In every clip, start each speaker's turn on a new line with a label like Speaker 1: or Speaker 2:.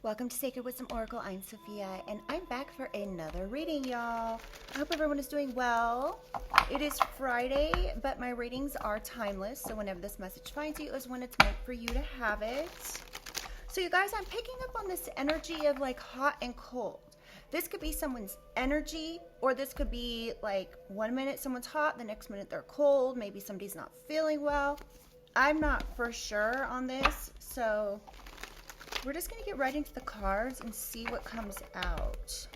Speaker 1: Welcome to Sacred Wisdom Oracle. I'm Sophia, and I'm back for another reading, y'all. I hope everyone is doing well. It is Friday, but my readings are timeless, so whenever this message finds you is when it's meant for you to have it. So you guys, I'm picking up on this energy of like hot and cold. This could be someone's energy, or this could be like 1 minute someone's hot, the next minute they're cold. Maybe somebody's not feeling well. I'm not for sure on this, so we're just going to get right into the cards and see what comes out.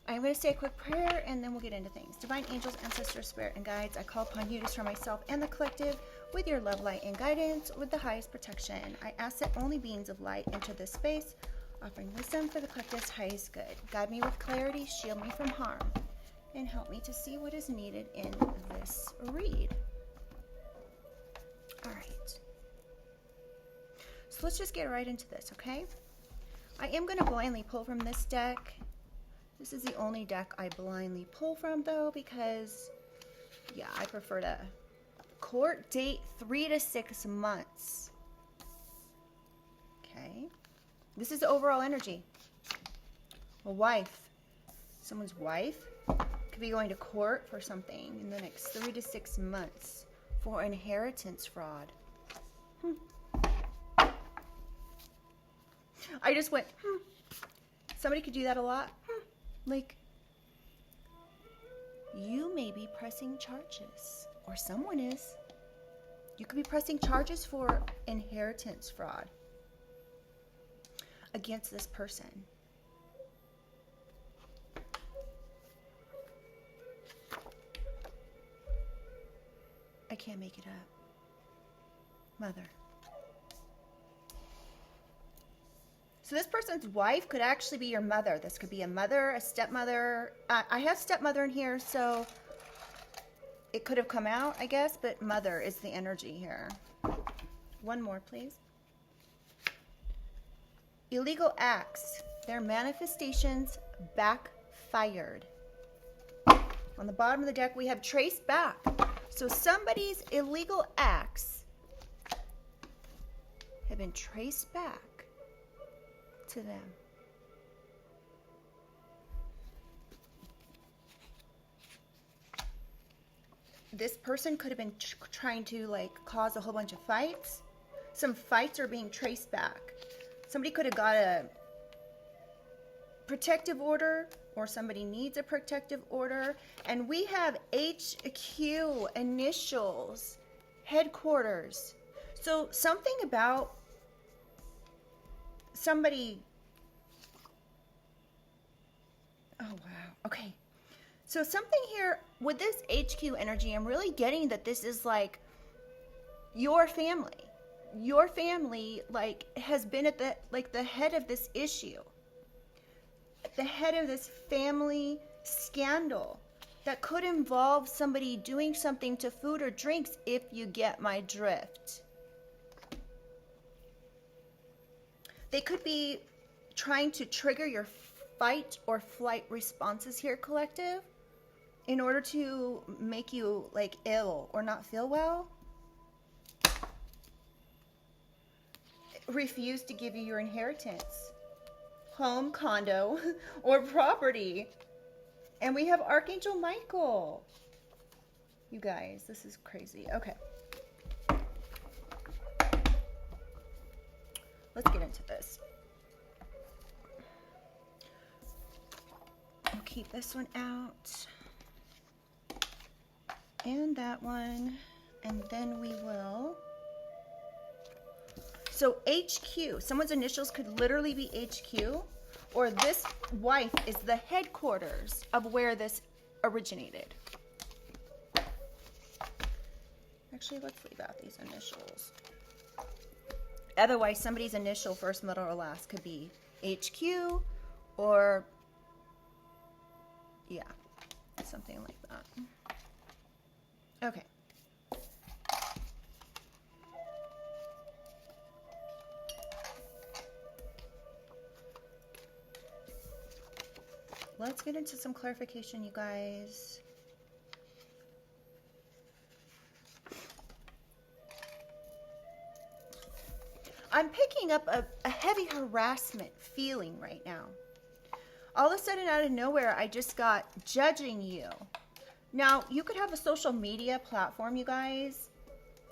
Speaker 1: I'm going to say a quick prayer and then we'll get into things. Divine angels, ancestors, spirit, and guides, I call upon you to surround myself and the collective with your love, light, and guidance with the highest protection. I ask that only beings of light enter this space, offering wisdom for the collective's highest good. Guide me with clarity, shield me from harm, and help me to see what is needed in this read. All right. So let's just get right into this, okay? I am going to blindly pull from this deck. This is the only deck I blindly pull from, though, because, yeah, I prefer to court date 3 to 6 months. Okay. This is the overall energy. A wife. Someone's wife could be going to court for something in the next 3 to 6 months for inheritance fraud. I just went, Somebody could do that a lot. Like, you may be pressing charges, or someone is. You could be pressing charges for inheritance fraud against this person. I can't make it up. Mother. So this person's wife could actually be your mother. This could be a mother, a stepmother. I have stepmother in here, so it could have come out, I guess, but mother is the energy here. One more, please. Illegal acts. Their manifestations backfired. On the bottom of the deck, we have traced back. So somebody's illegal acts have been traced back to them. This person could have been trying to like cause a whole bunch of fights. Some fights are being traced back. Somebody could have got a protective order, or somebody needs a protective order. And we have HQ, initials, headquarters. So something about somebody. Oh, wow. Okay. So something here with this HQ energy, I'm really getting that this is like your family. Your family like has been at the head of this issue. The head of this family scandal that could involve somebody doing something to food or drinks, if you get my drift. They could be trying to trigger your fight or flight responses here, collective, in order to make you like ill or not feel well. Refuse to give you your inheritance, home, condo, or property. And we have Archangel Michael. You guys, this is crazy. Okay. Let's get into this. I'll keep this one out. And that one. And then we will. So HQ, someone's initials could literally be HQ, or this wife is the headquarters of where this originated. Actually, let's leave out these initials. Otherwise, somebody's initial, first, middle, or last could be HQ, or, yeah, something like that. Okay. Let's get into some clarification, you guys. I'm picking up a heavy harassment feeling right now. All of a sudden, out of nowhere, I just got judging you. Now, you could have a social media platform, you guys.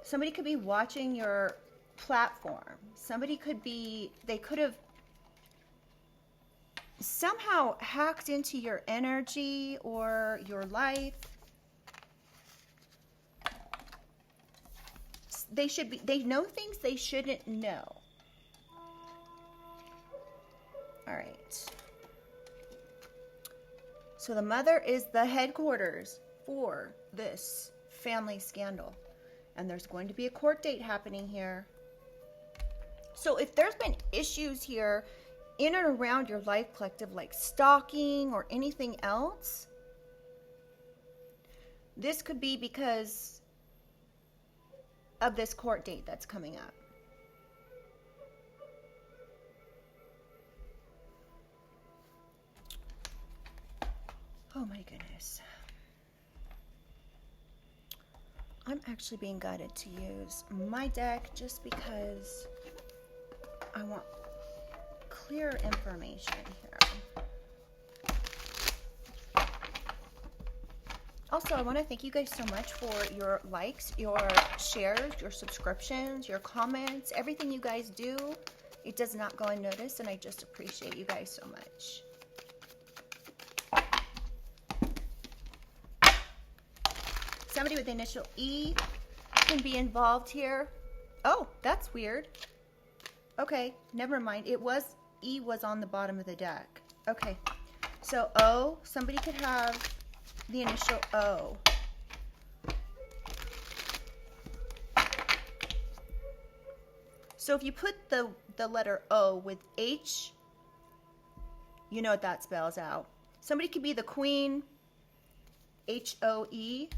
Speaker 1: Somebody could be watching your platform. Somebody could be, they could have somehow hacked into your energy or your life. They know things they shouldn't know. All right. So the mother is the headquarters for this family scandal. And there's going to be a court date happening here. So if there's been issues here in and around your life collective, like stalking or anything else, this could be because of this court date that's coming up. Oh my goodness. I'm actually being guided to use my deck just because I want clear information here. Also, I want to thank you guys so much for your likes, your shares, your subscriptions, your comments, everything you guys do. It does not go unnoticed, and I just appreciate you guys so much. Somebody with the initial E can be involved here. Oh, that's weird. Okay, never mind. E was on the bottom of the deck. Okay, so O, somebody could have the initial O. So if you put the letter O with H, you know what that spells out. Somebody could be the Queen, H-O-E,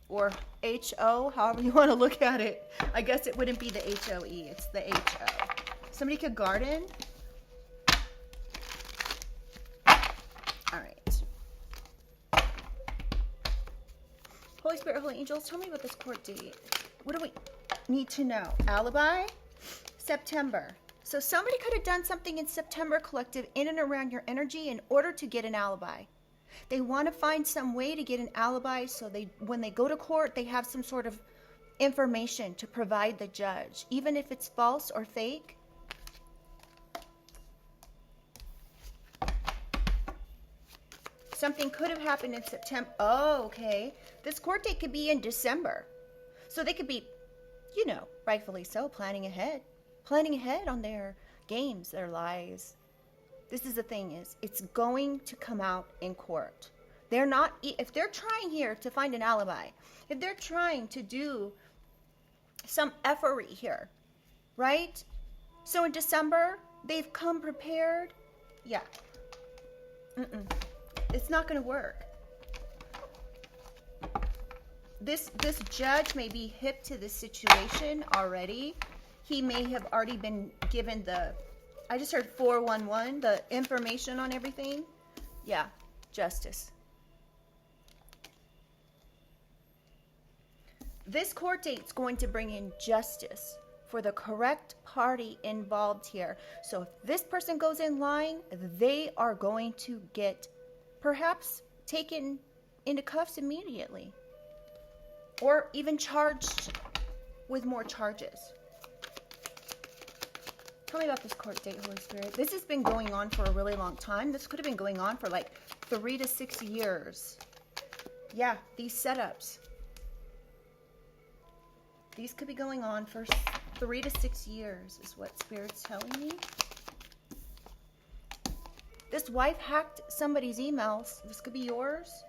Speaker 1: or H-O, however you want to look at it. I guess it wouldn't be the H-O-E, it's the H-O. Somebody could garden. All right. Holy Spirit, Holy Angels, tell me about this court date. What do we need to know? Alibi? September. So somebody could have done something in September, collective, in and around your energy in order to get an alibi. They want to find some way to get an alibi so when they go to court, they have some sort of information to provide the judge, even if it's false or fake. Something could have happened in September. Oh, okay. This court date could be in December. So they could be, you know, rightfully so, planning ahead on their games, their lies. This is the thing is, it's going to come out in court. They're not, if they're trying here to find an alibi, if they're trying to do some effery here, right? So in December, they've come prepared. Yeah. It's not going to work. This judge may be hip to this situation already. He may have already been given I just heard 411, the information on everything. Yeah, justice. This court date's going to bring in justice for the correct party involved here. So if this person goes in lying, they are going to get perhaps taken into cuffs immediately, or even charged with more charges. Tell me about this court date, Holy Spirit. This has been going on for a really long time. This could have been going on for like 3 to 6 years. Yeah, these setups. These could be going on for 3 to 6 years is what Spirit's telling me. This wife hacked somebody's emails. This could be yours.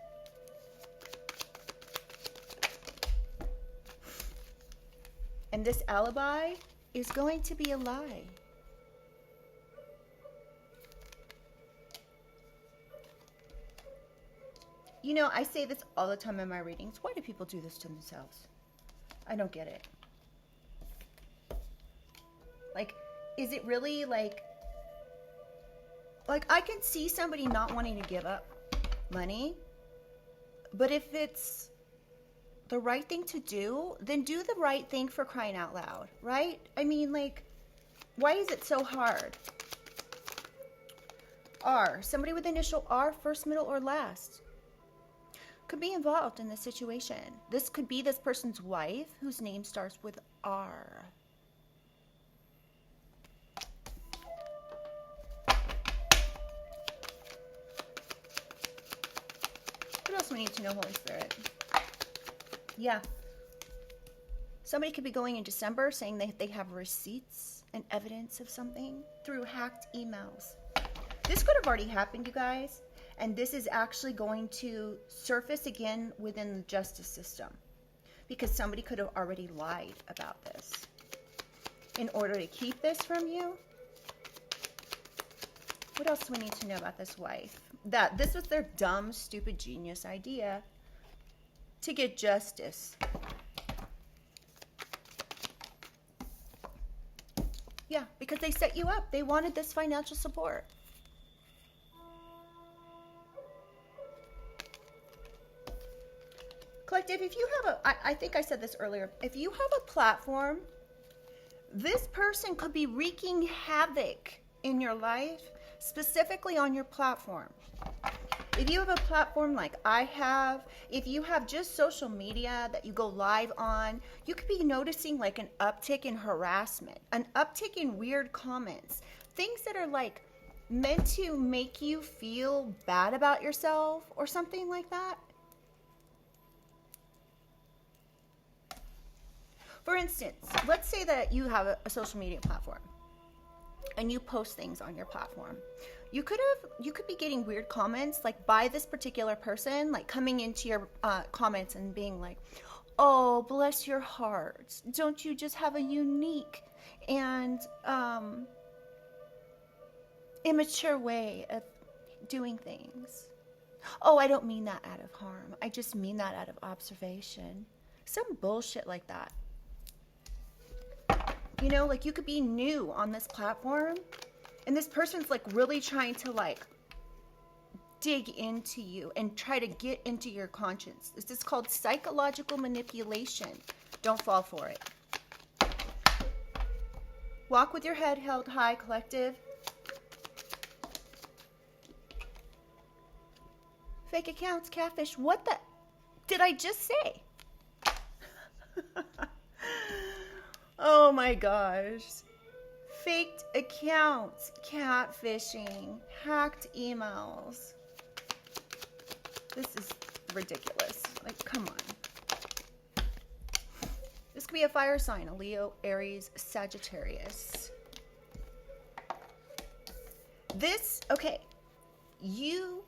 Speaker 1: And this alibi is going to be a lie. You know, I say this all the time in my readings. Why do people do this to themselves? I don't get it. Like, is it really like I can see somebody not wanting to give up money, but if it's the right thing to do, then do the right thing, for crying out loud, right? I mean, like, Why is it so hard? R. Somebody with the initial R, first, middle, or last, could be involved in this situation. This could be this person's wife whose name starts with R. What else do we need to know, Holy Spirit? Yeah. Somebody could be going in December saying that they have receipts and evidence of something through hacked emails. This could have already happened, you guys, and this is actually going to surface again within the justice system because somebody could have already lied about this in order to keep this from you. What else do we need to know about this wife? That this was their dumb, stupid, genius idea to get justice. Yeah, because they set you up. They wanted this financial support. Collective, if you have I think I said this earlier, if you have a platform, this person could be wreaking havoc in your life, specifically on your platform. If you have a platform like I have, if you have just social media that you go live on, you could be noticing like an uptick in harassment, an uptick in weird comments, things that are like meant to make you feel bad about yourself or something like that. For instance, let's say that you have a social media platform and you post things on your platform. You could be getting weird comments like by this particular person, like coming into your comments and being like, oh, bless your heart. Don't you just have a unique and immature way of doing things? Oh, I don't mean that out of harm. I just mean that out of observation. Some bullshit like that. You know, like you could be new on this platform and this person's like really trying to like dig into you and try to get into your conscience. This is called psychological manipulation. Don't fall for it. Walk with your head held high, collective. Fake accounts, catfish. What the did I just say? Oh my gosh. Faked accounts, catfishing, hacked emails. This is ridiculous. Like, come on. This could be a fire sign, a Leo, Aries, Sagittarius. This, okay, you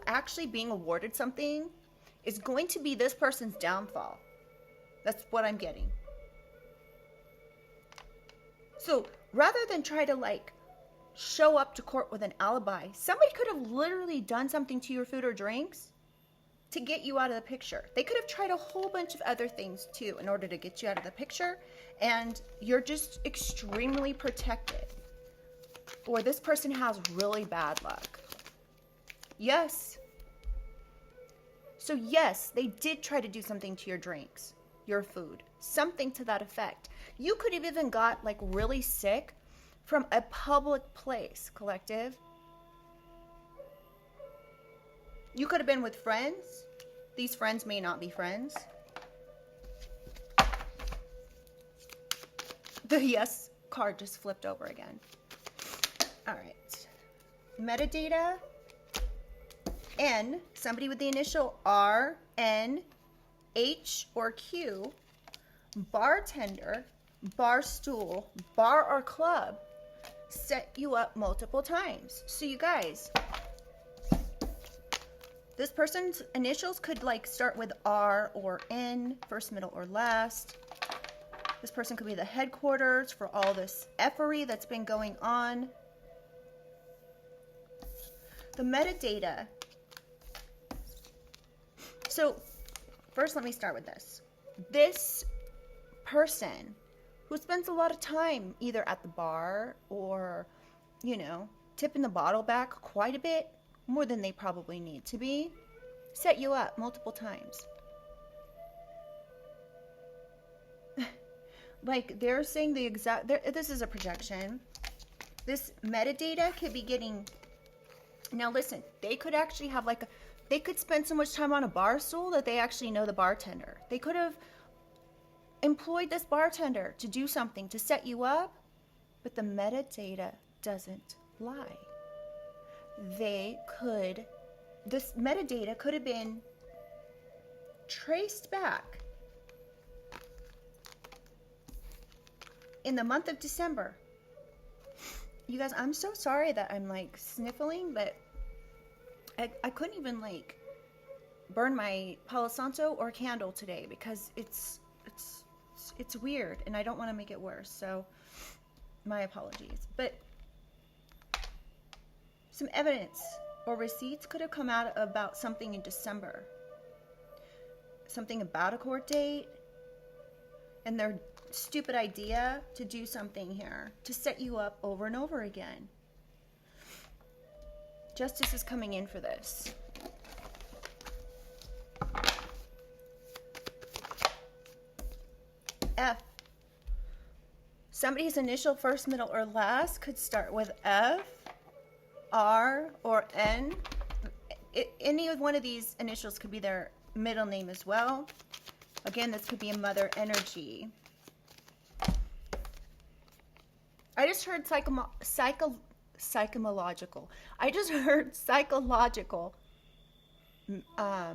Speaker 1: actually being awarded something is going to be this person's downfall. That's what I'm getting. So rather than try to like show up to court with an alibi, somebody could have literally done something to your food or drinks to get you out of the picture. They could have tried a whole bunch of other things too in order to get you out of the picture, and you're just extremely protected. Or this person has really bad luck. Yes. So yes, they did try to do something to your drinks, your food, something to that effect. You could have even got like really sick from a public place, collective. You could have been with friends. These friends may not be friends. The yes card just flipped over again. All right. Metadata. N, somebody with the initial R, N, H, or Q. Bartender, bar stool, bar or club set you up multiple times. So you guys, this person's initials could like start with R or N, first, middle, or last. This person could be the headquarters for all this effery that's been going on. The metadata. So first, let me start with this. This person who spends a lot of time either at the bar or, you know, tipping the bottle back quite a bit, more than they probably need to be, set you up multiple times. Like they're saying the exact, this is a projection. This metadata could be getting, now listen, they could actually have like, they could spend so much time on a bar stool that they actually know the bartender. They could have employed this bartender to do something, to set you up, but the metadata doesn't lie. This metadata could have been traced back in the month of December. You guys, I'm so sorry that I'm like sniffling, but I couldn't even like burn my Palo Santo or candle today because it's weird and I don't want to make it worse. So my apologies. But some evidence or receipts could have come out about something in December. Something about a court date and their stupid idea to do something here to set you up over and over again. Justice is coming in for this. F. Somebody's initial, first, middle, or last could start with F, R, or N. Any of one of these initials could be their middle name as well. Again, this could be a mother energy. I just heard psychological. I just heard psychological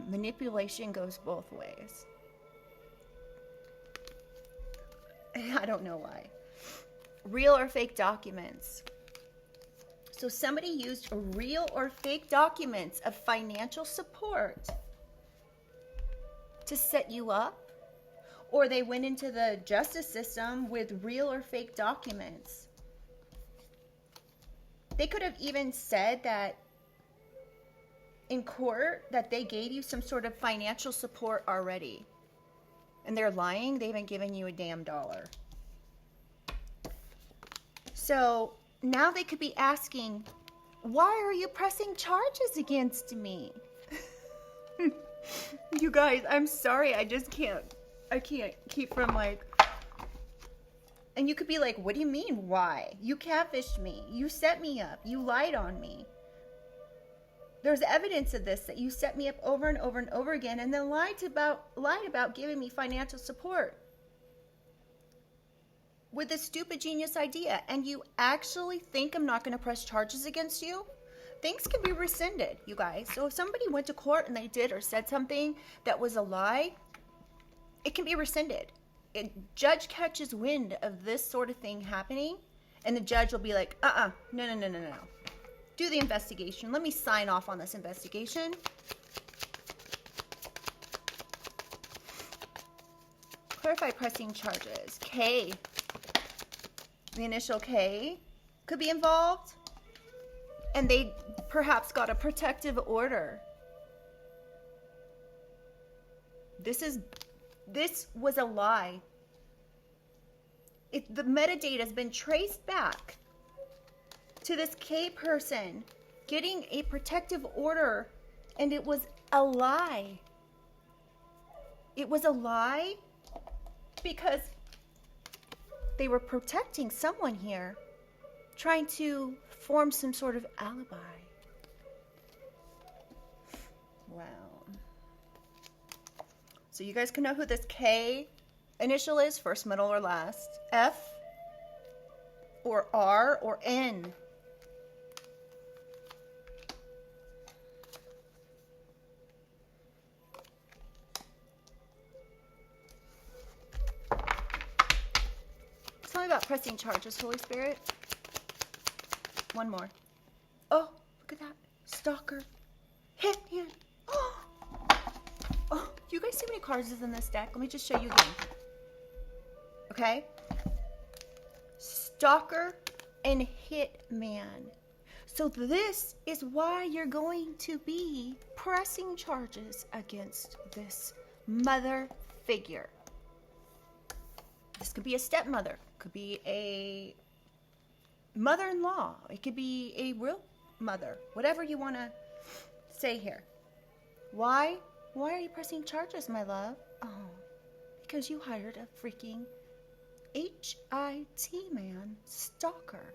Speaker 1: manipulation goes both ways. I don't know why. Real or fake documents. So somebody used real or fake documents of financial support to set you up, or they went into the justice system with real or fake documents. They could have even said that in court that they gave you some sort of financial support already. And they're lying. They haven't given you a damn dollar. So now they could be asking, why are you pressing charges against me? You guys, I'm sorry. I can't keep from like, and you could be like, what do you mean, why? You catfished me. You set me up. You lied on me. There's evidence of this, that you set me up over and over and over again and then lied about giving me financial support with this stupid genius idea. And you actually think I'm not going to press charges against you? Things can be rescinded, you guys. So if somebody went to court and they did or said something that was a lie, it can be rescinded. A judge catches wind of this sort of thing happening, and the judge will be like, no. Do the investigation. Let me sign off on this investigation. Clarify pressing charges. K. The initial K could be involved. And they perhaps got a protective order. This was a lie. The metadata has been traced back to this K person getting a protective order, and it was a lie. It was a lie because they were protecting someone here, trying to form some sort of alibi. Wow. So you guys can know who this K initial is, first, middle, or last. F or R or N. Tell me about pressing charges, Holy Spirit. One more. Oh, look at that. Stalker. Hitman. Oh, do you guys see how many cards is in this deck? Let me just show you again. Okay? Stalker and Hitman. So this is why you're going to be pressing charges against this mother figure. This could be a stepmother. Could be a mother-in-law. It could be a real mother. Whatever you want to say here. Why? Why are you pressing charges, my love? Oh, because you hired a freaking HIT man, stalker.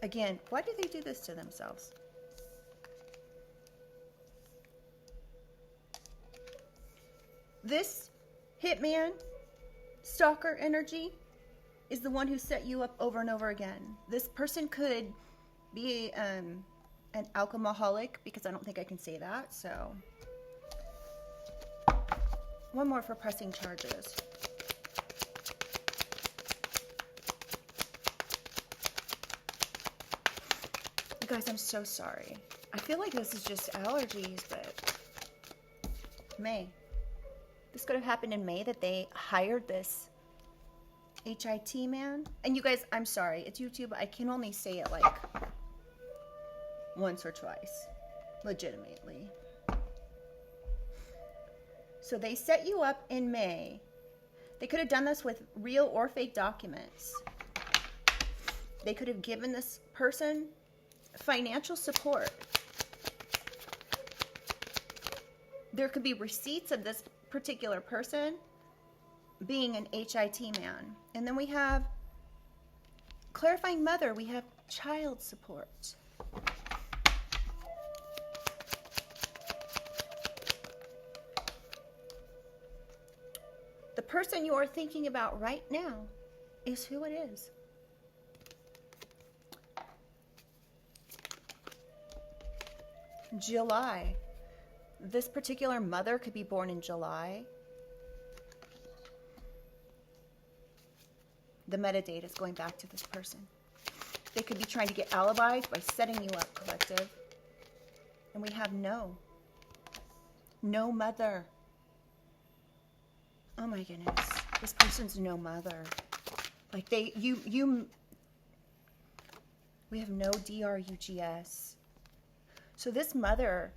Speaker 1: Again, why do they do this to themselves? This hitman, stalker energy is the one who set you up over and over again. This person could be an alcoholic, because I don't think I can say that. So one more for pressing charges. You guys, I'm so sorry. I feel like this is just allergies, but May. This could have happened in May, that they hired this HIT man. And you guys, I'm sorry. It's YouTube. I can only say it like once or twice. Legitimately. So they set you up in May. They could have done this with real or fake documents. They could have given this person financial support. There could be receipts of this particular person being an HIT man. And then we have clarifying mother. We have child support. The person you are thinking about right now is who it is. July. This particular mother could be born in July. The metadata is going back to this person. They could be trying to get alibis by setting you up, collective. And we have no. No mother. Oh my goodness. This person's no mother. Like we have no DRUGS. So this mother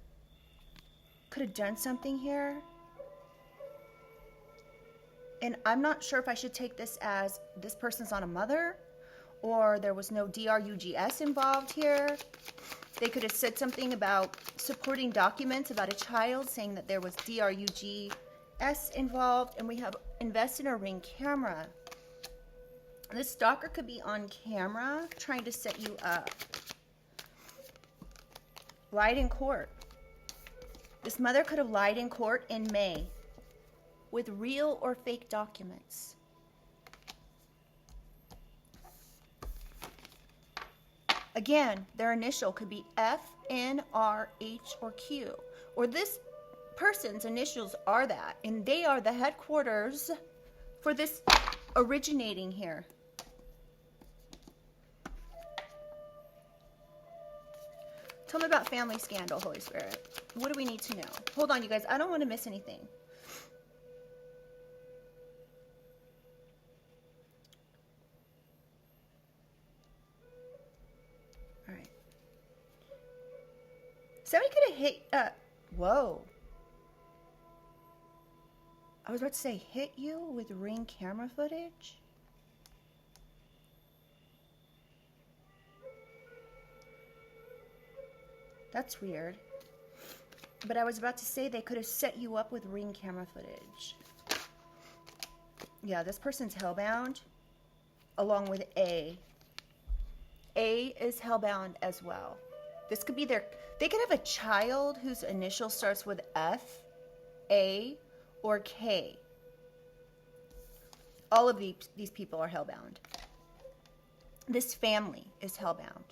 Speaker 1: could have done something here. And I'm not sure if I should take this as this person's not a mother, or there was no DRUGS involved here. They could have said something about supporting documents about a child, saying that there was DRUGS involved, and we have invest in a Ring camera. This stalker could be on camera trying to set you up. Lied in court. This mother could have lied in court in May with real or fake documents. Again, their initial could be F, N, R, H, or Q. Or this person's initials are that, and they are the headquarters for this originating here. Tell me about family scandal, Holy Spirit. What do we need to know? Hold on, you guys. I don't want to miss anything. All right. Somebody could have hit... whoa. I was about to say hit you with Ring camera footage. That's weird. But I was about to say they could have set you up with Ring camera footage. Yeah, this person's hellbound along with A. A is hellbound as well. This could be their... They could have a child whose initial starts with F, A, or K. All of these people are hellbound. This family is hellbound.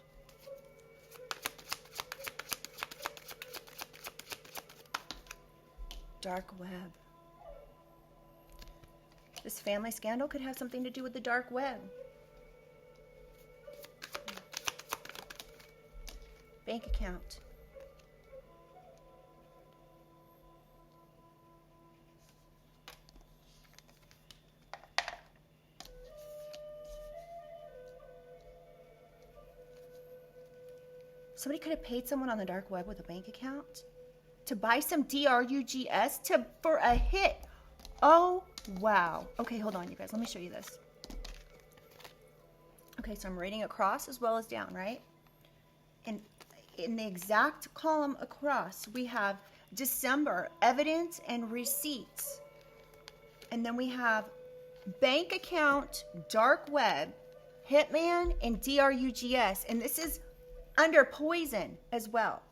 Speaker 1: Dark web. This family scandal could have something to do with the dark web. Bank account. Somebody could have paid someone on the dark web with a bank account to buy some DRUGS for a hit. Oh, wow. Okay, hold on, you guys. Let me show you this. Okay, so I'm reading across as well as down, right? And in the exact column across, we have December, evidence and receipts. And then we have bank account, dark web, hitman, and drugs. And this is under poison as well.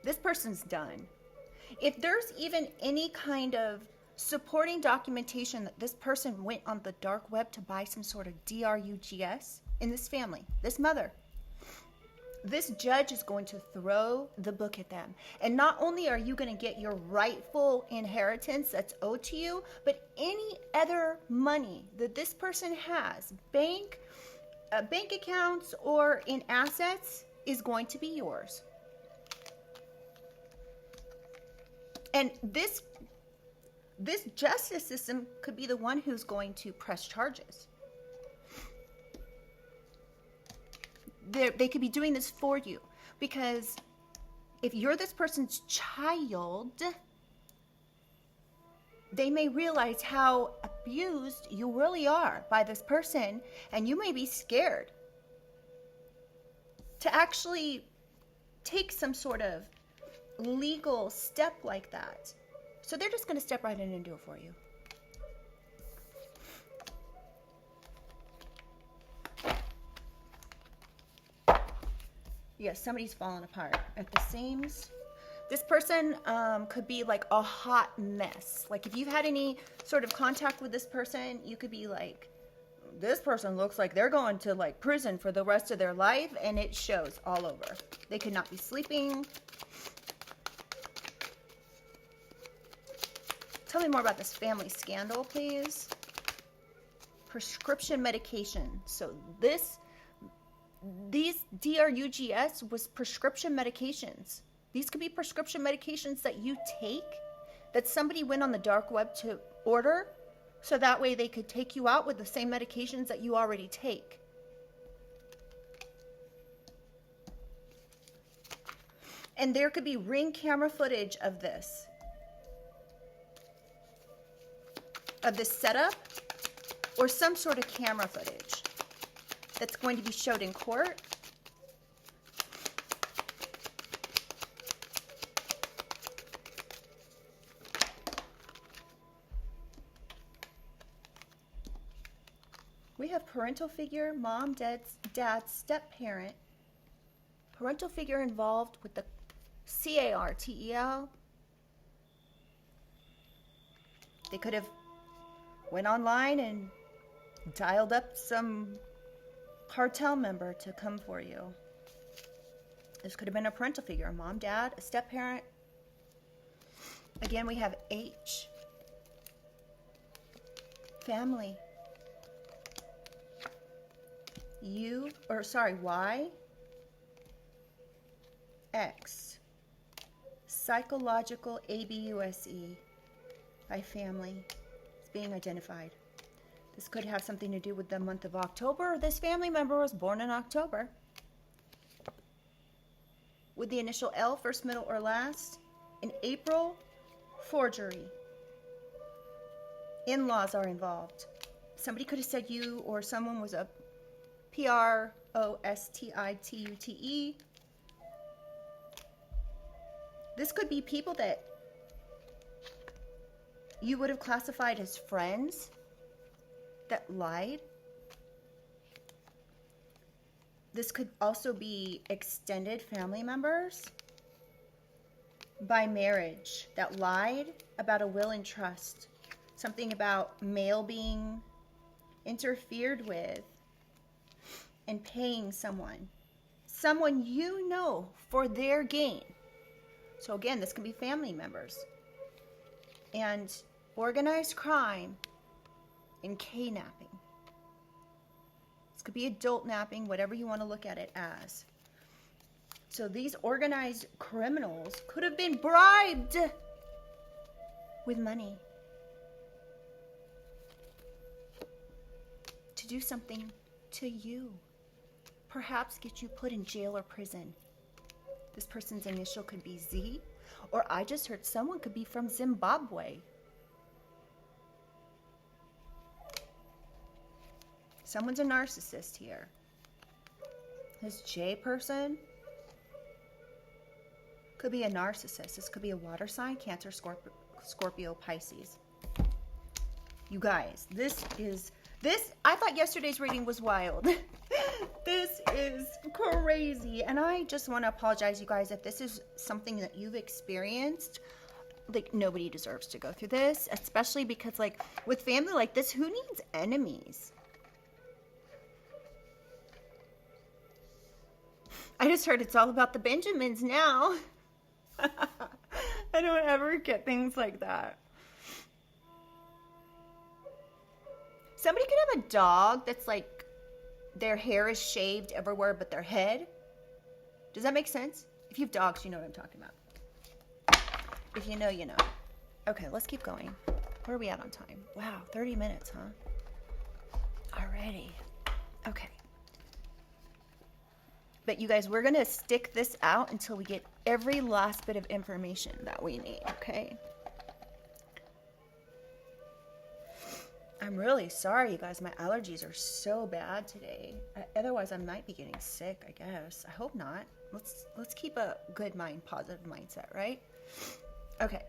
Speaker 1: This person's done. If there's even any kind of supporting documentation that this person went on the dark web to buy some sort of drugs in this family, this mother, this judge is going to throw the book at them. And not only are you going to get your rightful inheritance that's owed to you, but any other money that this person has, bank accounts or in assets, is going to be yours. And this justice system could be the one who's going to press charges. They could be doing this for you, because if you're this person's child, they may realize how abused you really are by this person, and you may be scared to actually take some sort of legal step like that. So they're just going to step right in and do it for you. Yes, somebody's falling apart at the seams. This person could be like a hot mess. Like if you've had any sort of contact with this person, you could be like, this person looks like they're going to like prison for the rest of their life, and it shows all over. They could not be sleeping. Tell me more about this family scandal, please. Prescription medication. So these drugs was prescription medications. These could be prescription medications that you take, that somebody went on the dark web to order, so that way they could take you out with the same medications that you already take. And there could be ring camera footage of this setup, or some sort of camera footage that's going to be showed in court. We have parental figure, mom, dad, step-parent. Parental figure involved with the CARTEL. They could have went online and dialed up some cartel member to come for you. This could have been a parental figure, a mom, dad, a step-parent. Again, we have H, family. Y, X, psychological abuse by family. It's being identified. This could have something to do with the month of October. This family member was born in October. With the initial L, first, middle, or last. In April, forgery. In-laws are involved. Somebody could have said you or someone was a prostitute. This could be people that you would have classified as friends that lied. This could also be extended family members by marriage that lied about a will and trust. Something about mail being interfered with and paying someone you know for their gain. So again, this can be family members. And organized crime and K-napping. This could be adult napping, whatever you want to look at it as. So these organized criminals could have been bribed with money to do something to you. Perhaps get you put in jail or prison. This person's initial could be Z, or I just heard someone could be from Zimbabwe. Someone's a narcissist here. This J person could be a narcissist. This could be a water sign, Cancer, Scorpio, Pisces. You guys, I thought yesterday's reading was wild. This is crazy. And I just want to apologize, you guys, if this is something that you've experienced. Like, nobody deserves to go through this, especially because, like, with family like this, who needs enemies? I just heard it's all about the Benjamins now. I don't ever get things like that. Somebody could have a dog that's like, their hair is shaved everywhere but their head. Does that make sense? If you have dogs, you know what I'm talking about. If you know, you know. Okay, let's keep going. Where are we at on time? Wow, 30 minutes, huh? Alrighty. Okay. But you guys, we're going to stick this out until we get every last bit of information that we need, okay? I'm really sorry, you guys. My allergies are so bad today. Otherwise, I might be getting sick, I guess. I hope not. Let's keep a good mind, positive mindset, right? Okay.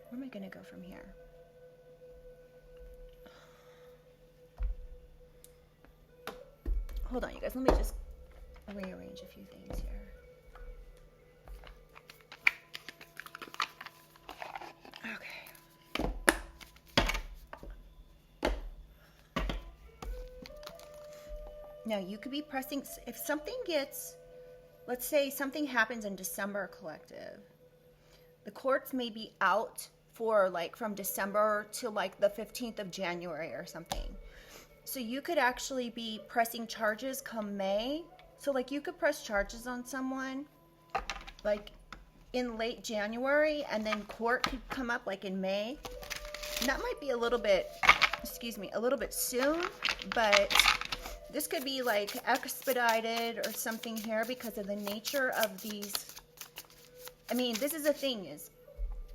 Speaker 1: Where am I going to go from here? Hold on, you guys. Let me just rearrange a few things here. Now, you could be pressing, if something gets, let's say something happens in December collective, the courts may be out for like from December to like the 15th of January or something. So you could actually be pressing charges come May. So like you could press charges on someone like in late January, and then court could come up like in May. And that might be a little bit, a little bit soon, but this could be like expedited or something here because of the nature of these. I mean, this is the thing is,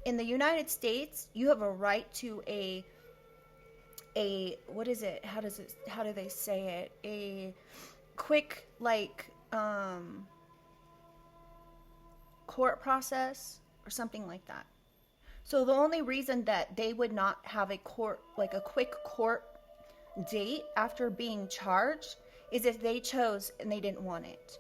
Speaker 1: in the United States, you have a right to a what is it? How do they say it? A quick like court process or something like that. So the only reason that they would not have a court, like a quick court date after being charged, is if they chose and they didn't want it.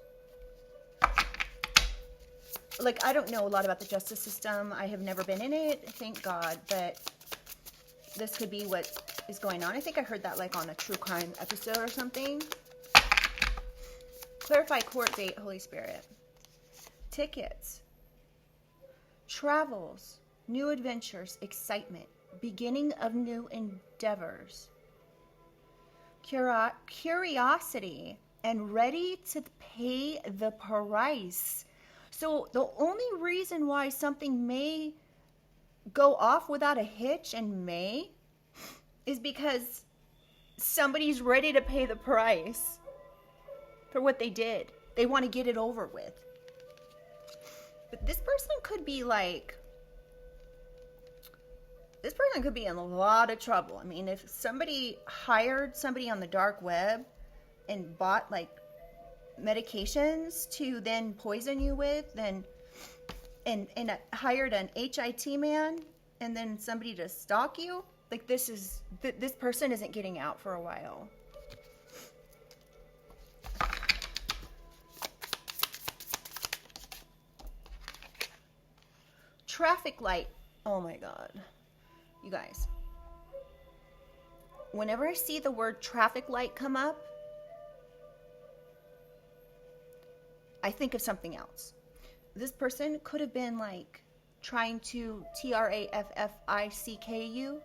Speaker 1: Like, I don't know a lot about the justice system. I have never been in it, thank God, but this could be what is going on. I think I heard that like on a true crime episode or something. Clarify court date, Holy Spirit. Tickets. Travels. New adventures. Excitement. Beginning of new endeavors. Curiosity. And ready to pay the price. So the only reason why something may go off without a hitch in May is because somebody's ready to pay the price for what they did. They want to get it over with. But this person could be like, this person could be in a lot of trouble. I mean, if somebody hired somebody on the dark web and bought like medications to then poison you with, then and hired an HIT man and then somebody to stalk you, like this person isn't getting out for a while. Traffic light. Oh my God. You guys. Whenever I see the word traffic light come up, I think of something else. This person could have been like trying to traffic you.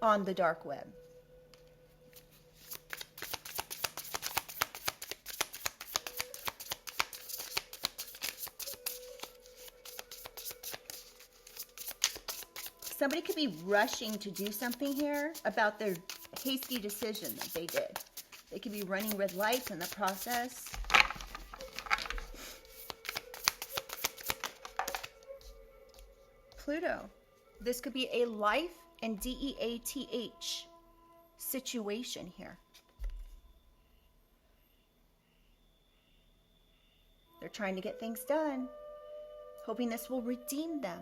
Speaker 1: On the dark web. Somebody could be rushing to do something here about their hasty decision that they did. They could be running red lights in the process. Pluto. This could be a life and DEATH situation here. They're trying to get things done, hoping this will redeem them.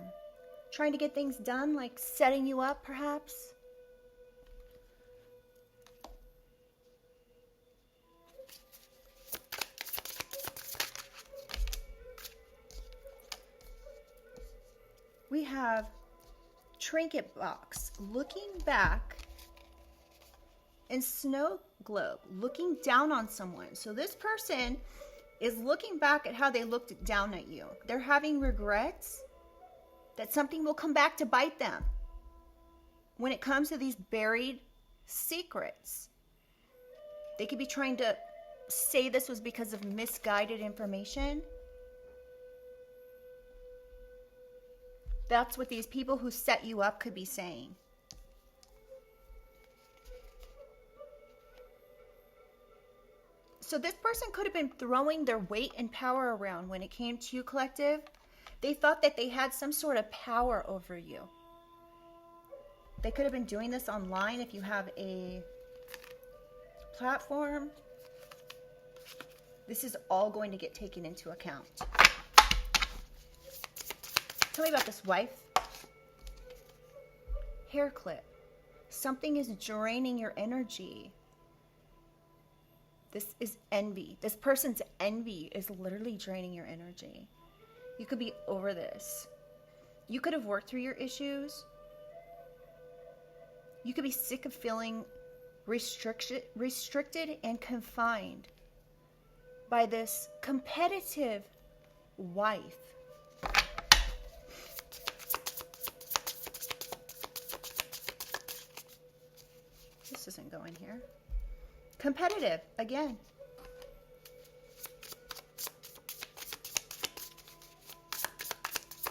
Speaker 1: Trying to get things done, like setting you up, perhaps. We have trinket box looking back, and snow globe looking down on someone. So this person is looking back at how they looked down at you. They're having regrets that something will come back to bite them when it comes to these buried secrets. They could be trying to say this was because of misguided information. That's what these people who set you up could be saying. So this person could have been throwing their weight and power around when it came to you, collective. They thought that they had some sort of power over you. They could have been doing this online if you have a platform. This is all going to get taken into account. Tell me about this wife. Hair clip. Something is draining your energy. This is envy. This person's envy is literally draining your energy. You could be over this. You could have worked through your issues. You could be sick of feeling restricted and confined by this competitive wife. This isn't going here. Competitive, again.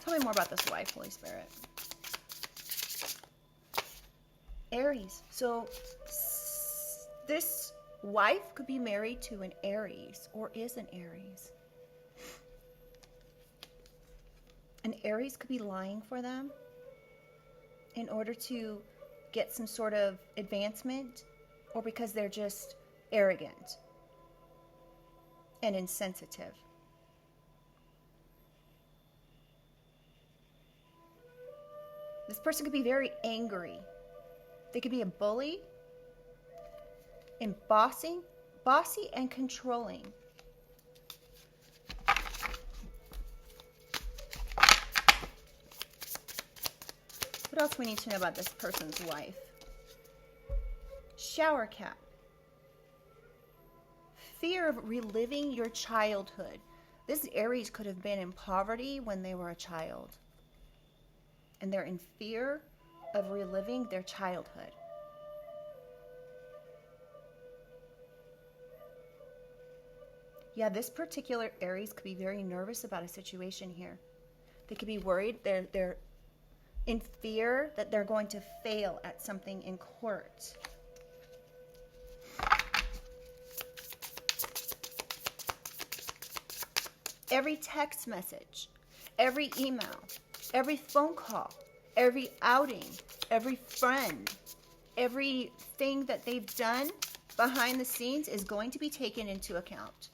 Speaker 1: Tell me more about this wife, Holy Spirit. Aries. So this wife could be married to an Aries or is an Aries. An Aries could be lying for them in order to get some sort of advancement, or because they're just arrogant and insensitive. This person could be very angry. They could be a bully and bossy and controlling. What else we need to know about this person's wife? Shower cap. Fear of reliving your childhood. This Aries could have been in poverty when they were a child. And they're in fear of reliving their childhood. Yeah, this particular Aries could be very nervous about a situation here. They could be worried. They're in fear that they're going to fail at something in court. Every text message, every email, every phone call, every outing, every friend, everything that they've done behind the scenes is going to be taken into account.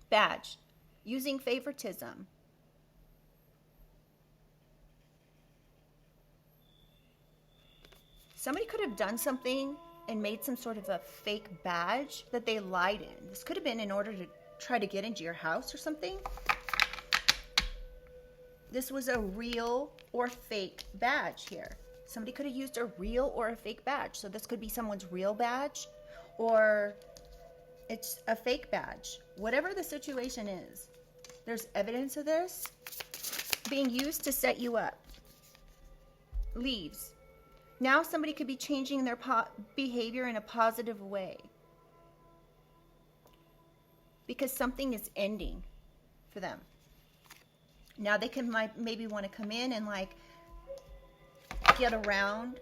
Speaker 1: Badge, using favoritism. Somebody could have done something and made some sort of a fake badge that they lied in. This could have been in order to try to get into your house or something. This was a real or fake badge here. Somebody could have used a real or a fake badge. So this could be someone's real badge, or it's a fake badge. Whatever the situation is, there's evidence of this being used to set you up. Leaves. Now somebody could be changing their behavior in a positive way, because something is ending for them. Now they can maybe want to come in and like get around,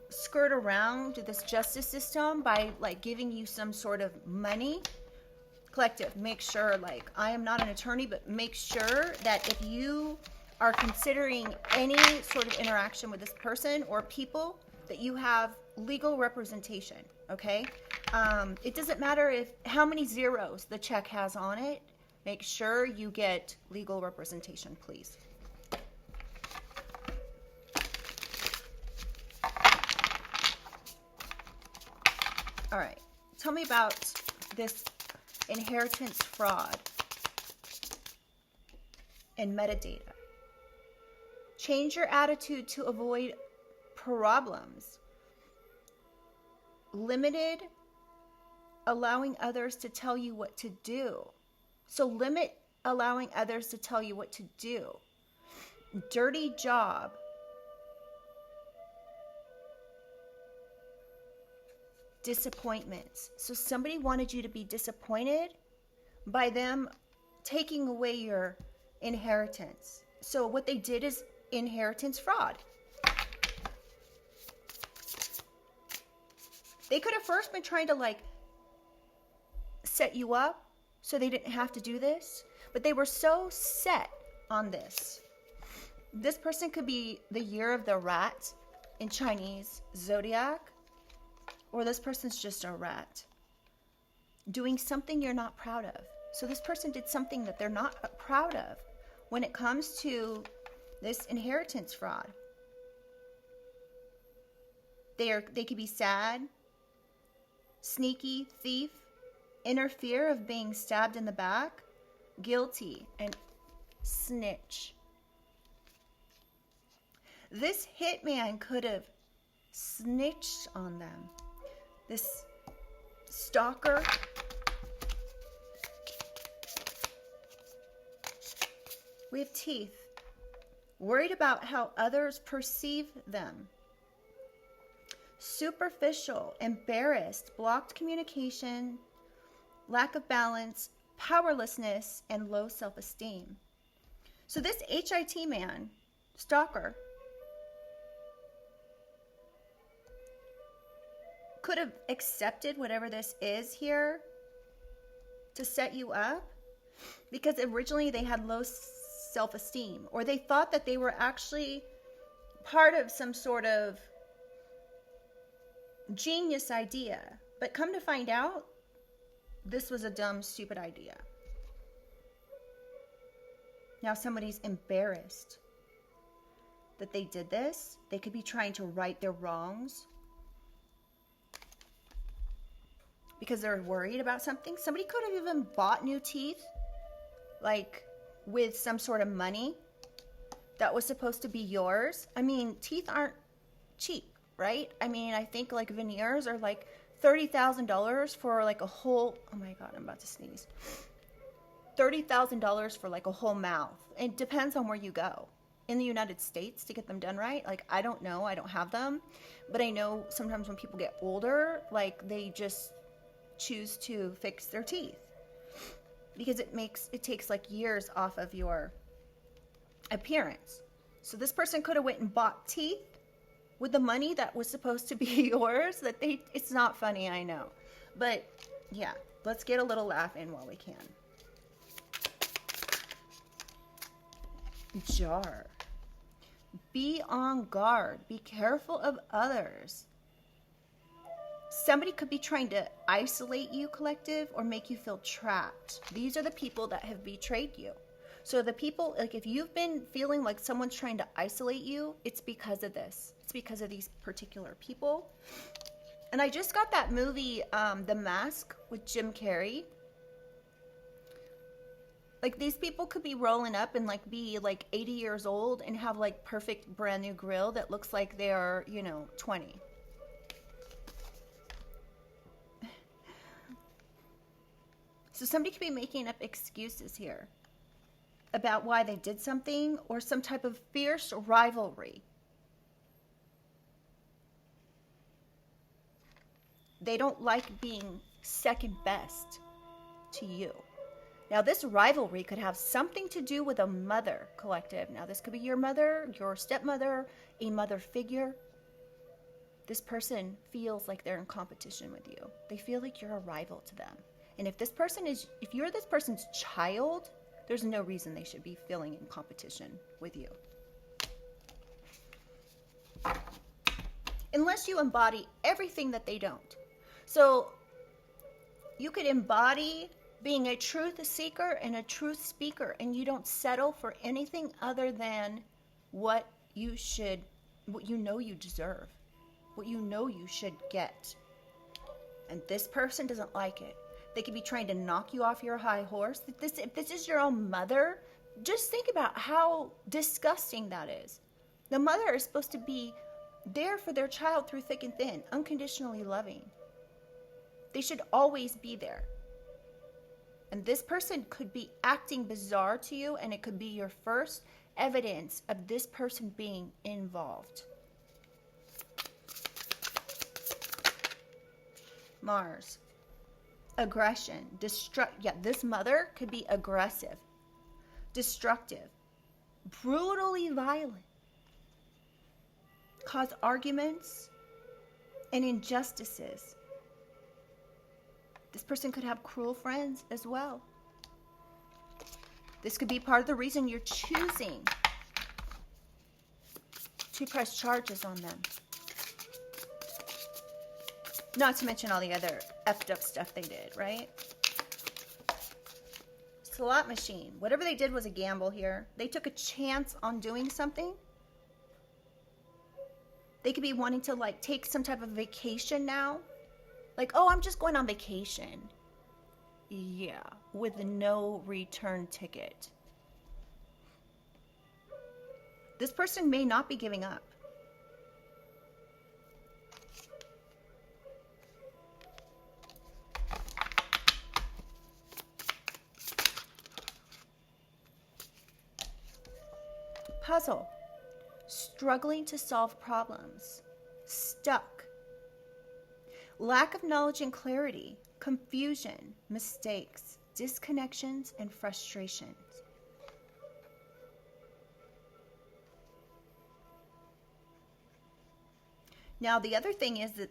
Speaker 1: skirt around this justice system by like giving you some sort of money. Collective, make sure, like, I am not an attorney, but make sure that if you are considering any sort of interaction with this person or people, that you have legal representation, okay? It doesn't matter how many zeros the check has on it. Make sure you get legal representation, please. All right, tell me about this inheritance fraud and metadata. Change your attitude to avoid problems. Limited, allowing others to tell you what to do. So limit allowing others to tell you what to do. Dirty job. Disappointments. So somebody wanted you to be disappointed by them taking away your inheritance. So what they did is inheritance fraud. They could have first been trying to like set you up so they didn't have to do this, but they were so set on this. This person could be the year of the rat in Chinese zodiac, or this person's just a rat doing something you're not proud of. So this person did something that they're not proud of when it comes to this inheritance fraud. They could be sad, sneaky, thief, inner fear of being stabbed in the back, guilty, and snitch. This hitman could have snitched on them. This stalker we have teeth. Worried about how others perceive them. Superficial, embarrassed, blocked communication, lack of balance, powerlessness, and low self-esteem. So this HIT man, stalker, could have accepted whatever this is here to set you up because originally they had low self-esteem, or they thought that they were actually part of some sort of genius idea. But come to find out, this was a dumb, stupid idea. Now somebody's embarrassed that they did this. They could be trying to right their wrongs because they're worried about something. Somebody could have even bought new teeth, like with some sort of money that was supposed to be yours. I mean, teeth aren't cheap, right? I mean, I think like veneers are like $30,000 for like a whole, oh my God, I'm about to sneeze. $30,000 for like a whole mouth. It depends on where you go. In the United States to get them done right, like I don't know, I don't have them, but I know sometimes when people get older, like they just choose to fix their teeth because it takes like years off of your appearance. So this person could have went and bought teeth with the money that was supposed to be yours. It's not funny, I know, but yeah, let's get a little laugh in while we can. Jar. Be on guard. Be careful of others. Somebody could be trying to isolate you, collective, or make you feel trapped. These are the people that have betrayed you. So the people, like if you've been feeling like someone's trying to isolate you, it's because of this. It's because of these particular people. And I just got that movie, The Mask, with Jim Carrey. Like these people could be rolling up and like be like 80 years old and have like perfect brand new grill that looks like they're, 20. So somebody could be making up excuses here about why they did something or some type of fierce rivalry. They don't like being second best to you. Now, this rivalry could have something to do with a mother, collective. Now, this could be your mother, your stepmother, a mother figure. This person feels like they're in competition with you. They feel like you're a rival to them. And if you're this person's child, there's no reason they should be feeling in competition with you. Unless you embody everything that they don't. So you could embody being a truth seeker and a truth speaker, and you don't settle for anything other than what you know you deserve, what you know you should get. And this person doesn't like it. They could be trying to knock you off your high horse. If this is your own mother, just think about how disgusting that is. The mother is supposed to be there for their child through thick and thin, unconditionally loving. They should always be there. And this person could be acting bizarre to you, and it could be your first evidence of this person being involved. Mars. Aggression. This mother could be aggressive, destructive, brutally violent, cause arguments and injustices. This person could have cruel friends as well. This could be part of the reason you're choosing to press charges on them. Not to mention all the other effed up stuff they did, right? Slot machine. Whatever they did was a gamble here. They took a chance on doing something. They could be wanting to like take some type of vacation now. Like, oh, I'm just going on vacation. Yeah, with no return ticket. This person may not be giving up. Puzzle. Struggling to solve problems. Stuck. Lack of knowledge and clarity. Confusion. Mistakes. Disconnections and frustrations. Now, the other thing is that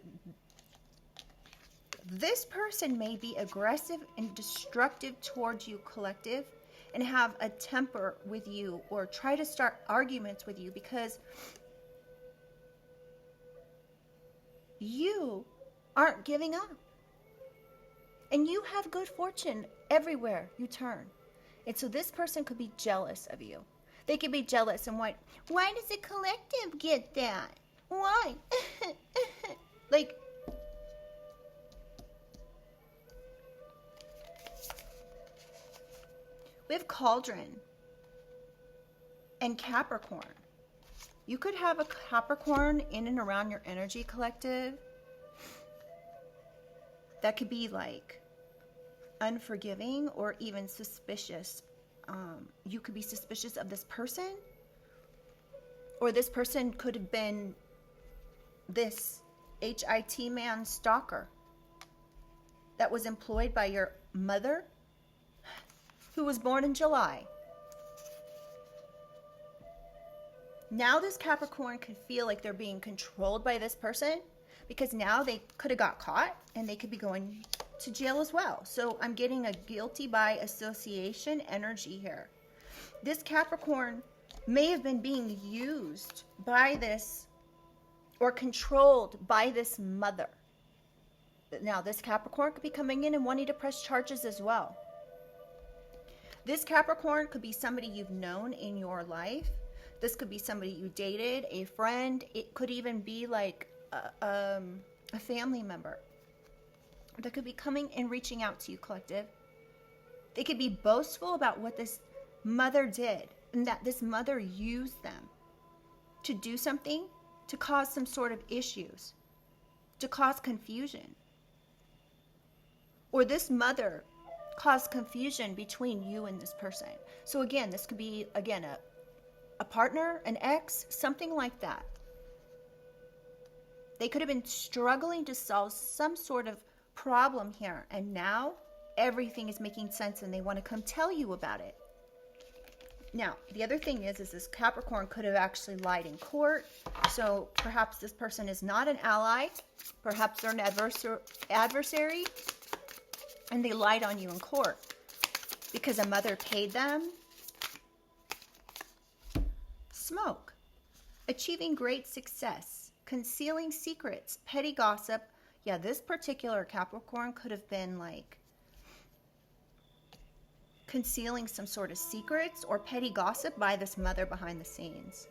Speaker 1: this person may be aggressive and destructive towards you, collective, and have a temper with you or try to start arguments with you because you aren't giving up. And you have good fortune everywhere you turn. And so this person could be jealous of you. They could be jealous and why does the collective get that? Why? Like, we have Cauldron and Capricorn. You could have a Capricorn in and around your energy, collective. That could be like unforgiving or even suspicious. You could be suspicious of this person, or this person could have been this HIT man stalker that was employed by your mother who was born in July. Now this Capricorn could feel like they're being controlled by this person because now they could have got caught and they could be going to jail as well. So I'm getting a guilty by association energy here. This Capricorn may have been being used by this or controlled by this mother. Now this Capricorn could be coming in and wanting to press charges as well. This Capricorn could be somebody you've known in your life. This could be somebody you dated, a friend. It could even be like a family member that could be coming and reaching out to you, collective. They could be boastful about what this mother did and that this mother used them to do something, to cause some sort of issues, to cause confusion. Or this mother caused confusion between you and this person. So again, this could be, again, a partner, an ex, something like that. They could have been struggling to solve some sort of problem here, and now everything is making sense and they want to come tell you about it. Now, the other thing is this Capricorn could have actually lied in court. So perhaps this person is not an ally. Perhaps they're an adversary. And they lied on you in court because a mother paid them. Smoke. Achieving great success. Concealing secrets. Petty gossip. Yeah, this particular Capricorn could have been like concealing some sort of secrets or petty gossip by this mother behind the scenes.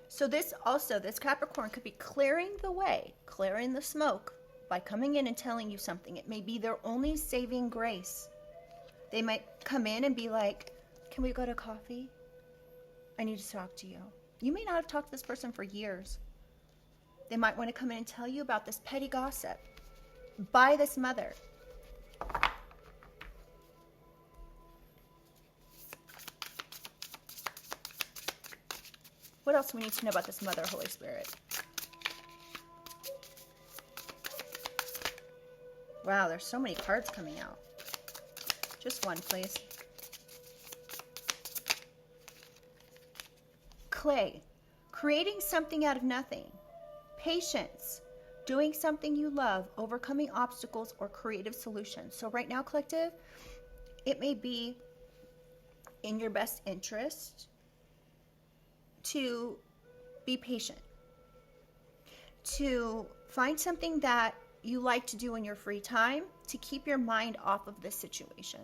Speaker 1: So this Capricorn could be clearing the way, clearing the smoke by coming in and telling you something. It may be their only saving grace. They might come in and be like, can we go to coffee? I need to talk to you. You may not have talked to this person for years. They might want to come in and tell you about this petty gossip by this mother. What else do we need to know about this mother, Holy Spirit? Wow, there's so many cards coming out. Just one, please. Clay, creating something out of nothing. Patience, doing something you love, overcoming obstacles or creative solutions. So right now, collective, it may be in your best interest to be patient, to find something that you like to do in your free time to keep your mind off of this situation,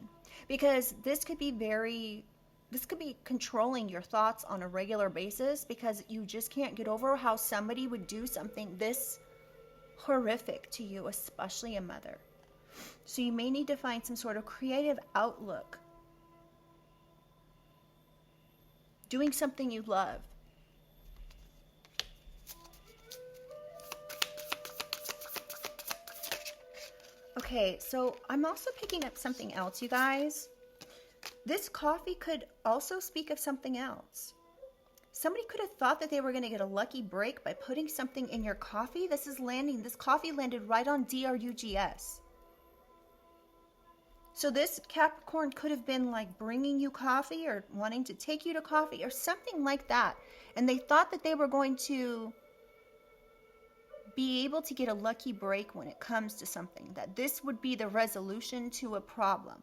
Speaker 1: because this could be controlling your thoughts on a regular basis, because you just can't get over how somebody would do something this horrific to you, especially a mother. So you may need to find some sort of creative outlook, doing something you love. Okay, so I'm also picking up something else, you guys. This coffee could also speak of something else. Somebody could have thought that they were going to get a lucky break by putting something in your coffee. This coffee landed right on DRUGS. So this Capricorn could have been like bringing you coffee or wanting to take you to coffee or something like that. And they thought that they were going to be able to get a lucky break when it comes to something, that this would be the resolution to a problem.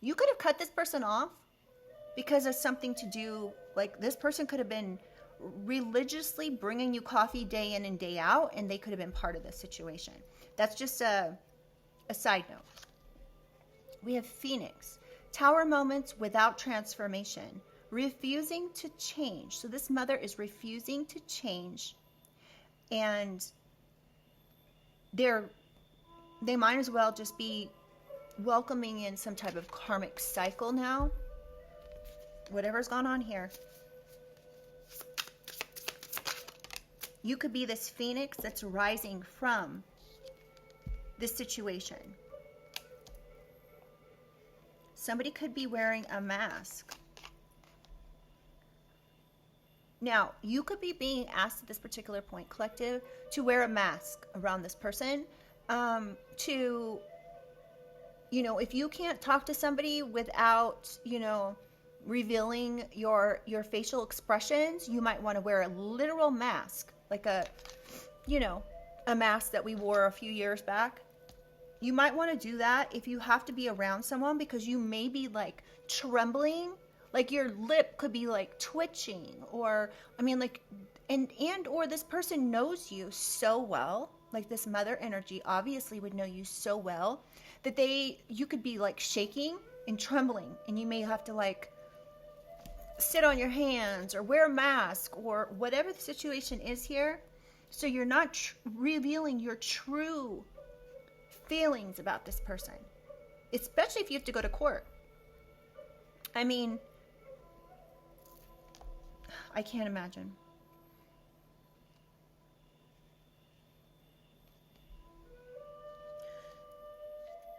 Speaker 1: You could have cut this person off because of something to do, like this person could have been religiously bringing you coffee day in and day out, and they could have been part of this situation. That's just a side note. We have Phoenix, Tower moments without transformation, refusing to change. So this mother is refusing to change, and they might as well just be welcoming in some type of karmic cycle now. Whatever's gone on here. You could be this phoenix that's rising from this situation. Somebody could be wearing a mask. Now, you could be being asked at this particular point, collective, to wear a mask around this person. If you can't talk to somebody without, revealing your facial expressions, you might want to wear a literal mask, like a mask that we wore a few years back. You might want to do that if you have to be around someone, because you may be like trembling, like your lip could be like twitching, or or this person knows you so well, like this mother energy obviously would know you so well that you could be like shaking and trembling, and you may have to like sit on your hands or wear a mask or whatever the situation is here, so you're not revealing your true feelings about this person, especially if you have to go to court. I can't imagine.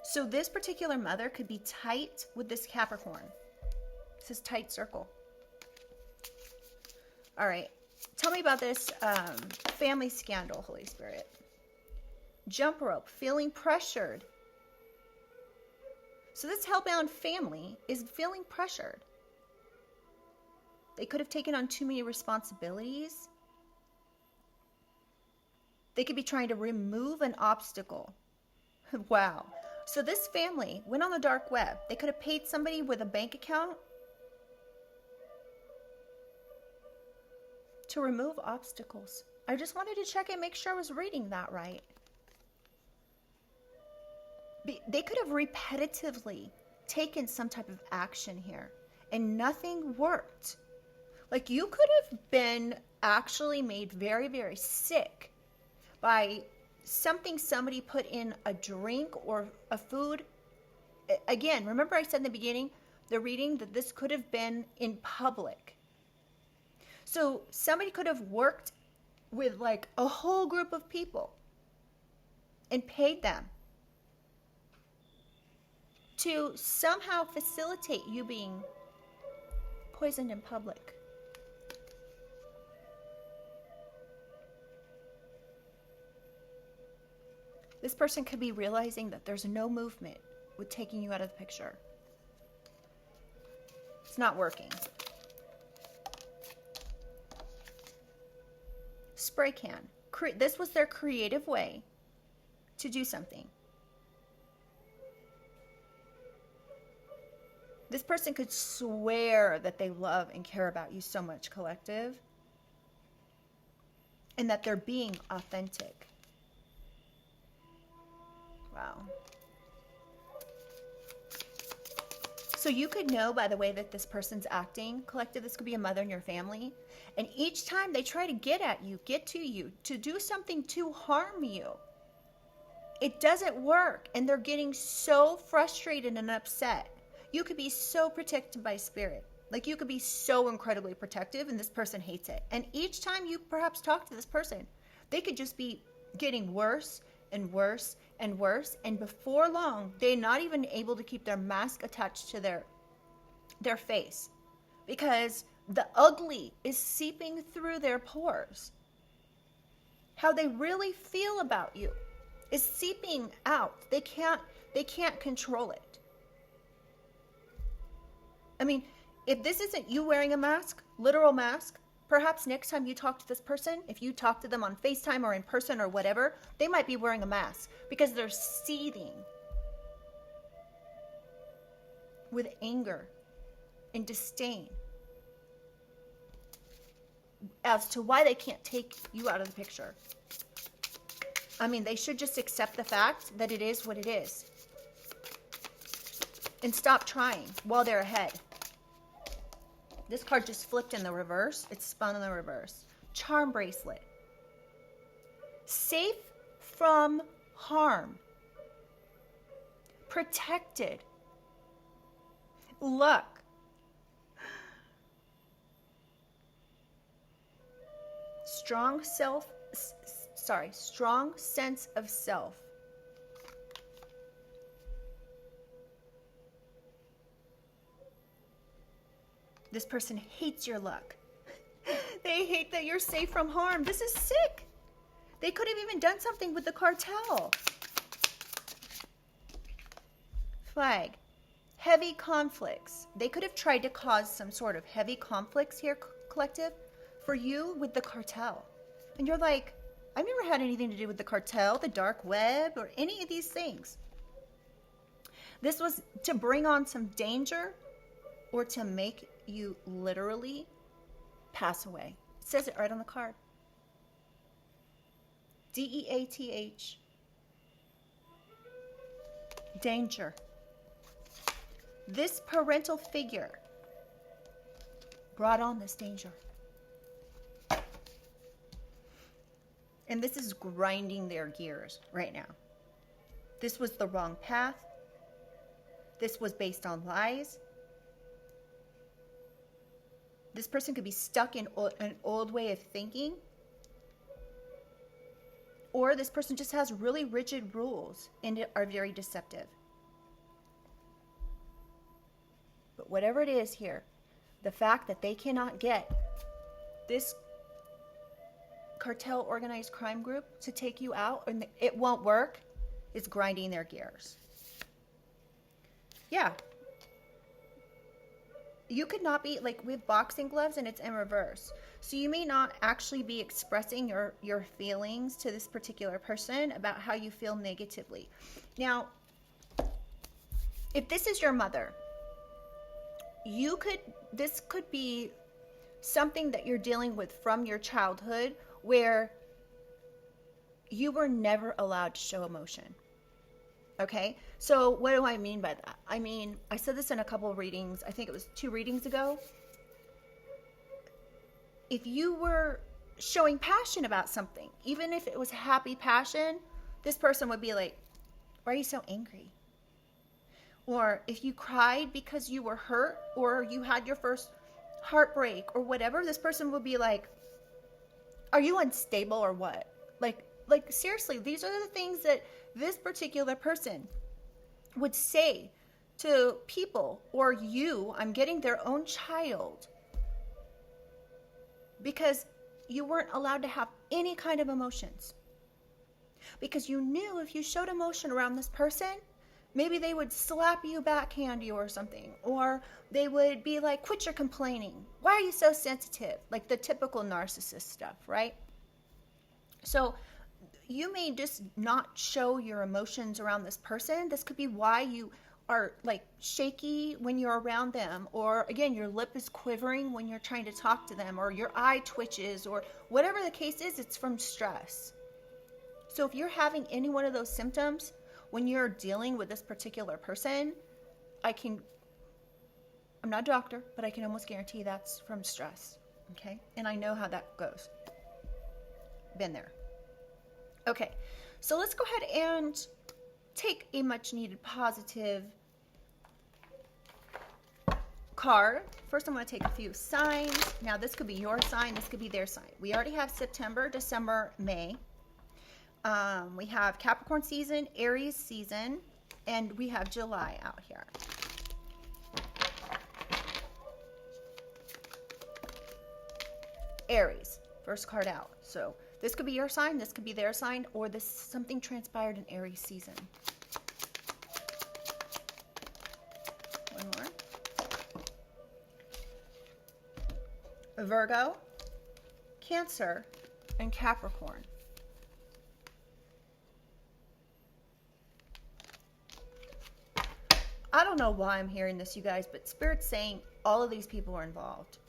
Speaker 1: So this particular mother could be tight with this Capricorn. This is tight circle. All right. Tell me about this family scandal, Holy Spirit. Jump rope, feeling pressured. So this hellbound family is feeling pressured. They could have taken on too many responsibilities. They could be trying to remove an obstacle. Wow. So this family went on the dark web. They could have paid somebody with a bank account to remove obstacles. I just wanted to check and make sure I was reading that right. They could have repetitively taken some type of action here and nothing worked. Like, you could have been actually made very, very sick by something somebody put in a drink or a food. Again, remember I said in the beginning, the reading, that this could have been in public. So somebody could have worked with like a whole group of people and paid them to somehow facilitate you being poisoned in public. This person could be realizing that there's no movement with taking you out of the picture. It's not working. Spray can. This was their creative way to do something. This person could swear that they love and care about you so much, collective, and that they're being authentic. Wow. So you could know by the way that this person's acting, collective, this could be a mother in your family, and each time they try to get at you, get to you, to do something to harm you, it doesn't work, and they're getting so frustrated and upset. You could be so protected by spirit. Like, you could be so incredibly protective, and this person hates it. And each time you perhaps talk to this person, they could just be getting worse and worse and worse, and before long, they're not even able to keep their mask attached to their face, because the ugly is seeping through their pores. How they really feel about you is seeping out. They can't control it. I mean, if this isn't you wearing a mask, literal mask, perhaps next time you talk to this person, if you talk to them on FaceTime or in person or whatever, they might be wearing a mask because they're seething with anger and disdain as to why they can't take you out of the picture. I mean, they should just accept the fact that it is what it is and stop trying while they're ahead. This card just flipped in the reverse. It's spun in the reverse. Charm bracelet. Safe from harm. Protected. Luck. Strong sense of self. This person hates your luck. They hate that you're safe from harm. This is sick. They could have even done something with the cartel. Flag. Heavy conflicts. They could have tried to cause some sort of heavy conflicts here, collective, for you with the cartel. And you're like, I've never had anything to do with the cartel, the dark web, or any of these things. This was to bring on some danger or to make you literally pass away. It says it right on the card. DEATH. Danger. This parental figure brought on this danger. And this is grinding their gears right now. This was the wrong path. This was based on lies. This person could be stuck in an old way of thinking. Or this person just has really rigid rules and are very deceptive. But whatever it is here, the fact that they cannot get this cartel organized crime group to take you out and it won't work is grinding their gears. Yeah. You could not be, like, with boxing gloves and it's in reverse. So you may not actually be expressing your feelings to this particular person about how you feel negatively. Now, if this is your mother, this could be something that you're dealing with from your childhood where you were never allowed to show emotion. Okay, so what do I mean by that? I mean, I said this in a couple of readings. I think it was 2 readings ago. If you were showing passion about something, even if it was happy passion, this person would be like, why are you so angry? Or if you cried because you were hurt or you had your first heartbreak or whatever, this person would be like, are you unstable or what? Like seriously, these are the things that this particular person would say to people, or you, I'm getting their own child, because you weren't allowed to have any kind of emotions. Because you knew if you showed emotion around this person, maybe they would slap you, backhand you or something. Or they would be like, quit your complaining. Why are you so sensitive? Like the typical narcissist stuff, right? So you may just not show your emotions around this person. This could be why you are like shaky when you're around them, or again, your lip is quivering when you're trying to talk to them, or your eye twitches, or whatever the case is, it's from stress. So if you're having any one of those symptoms when you're dealing with this particular person, I'm not a doctor, but I can almost guarantee that's from stress. Okay? And I know how that goes. Been there. Okay, so let's go ahead and take a much needed positive card. First, I'm going to take a few signs. Now, this could be your sign. This could be their sign. We already have September, December, May. We have Capricorn season, Aries season, and we have July out here. Aries, first card out. So this could be your sign, this could be their sign, or this something transpired in Aries season. One more. Virgo, Cancer, and Capricorn. I don't know why I'm hearing this, you guys, but Spirit's saying all of these people are involved.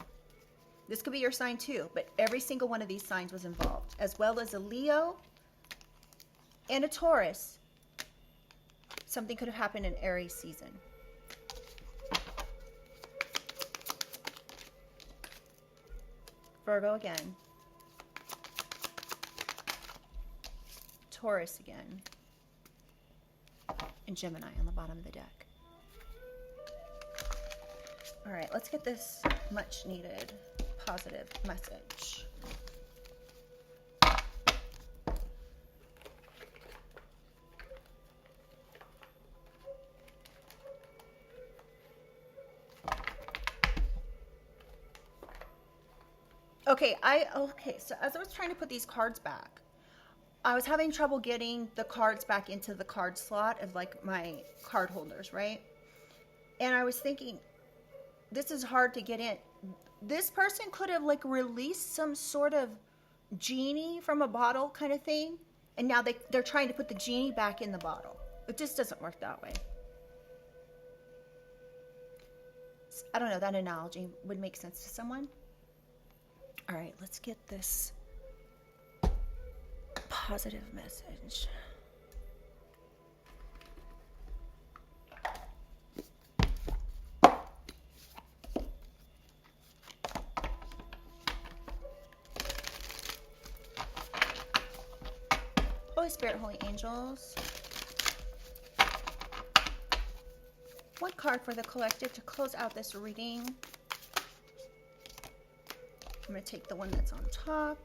Speaker 1: This could be your sign too, but every single one of these signs was involved, as well as a Leo and a Taurus. Something could have happened in Aries season. Virgo again. Taurus again. And Gemini on the bottom of the deck. All right, let's get this much needed positive message. Okay, so as I was trying to put these cards back, I was having trouble getting the cards back into the card slot of like my card holders, right? And I was thinking, this is hard to get in. This person could have like released some sort of genie from a bottle kind of thing, and now they're trying to put the genie back in the bottle. It just doesn't work that way. I don't know, that analogy would make sense to someone. All right, let's get this positive message. Holy Spirit, Holy Angels. One card for the collective to close out this reading. I'm going to take the one that's on top.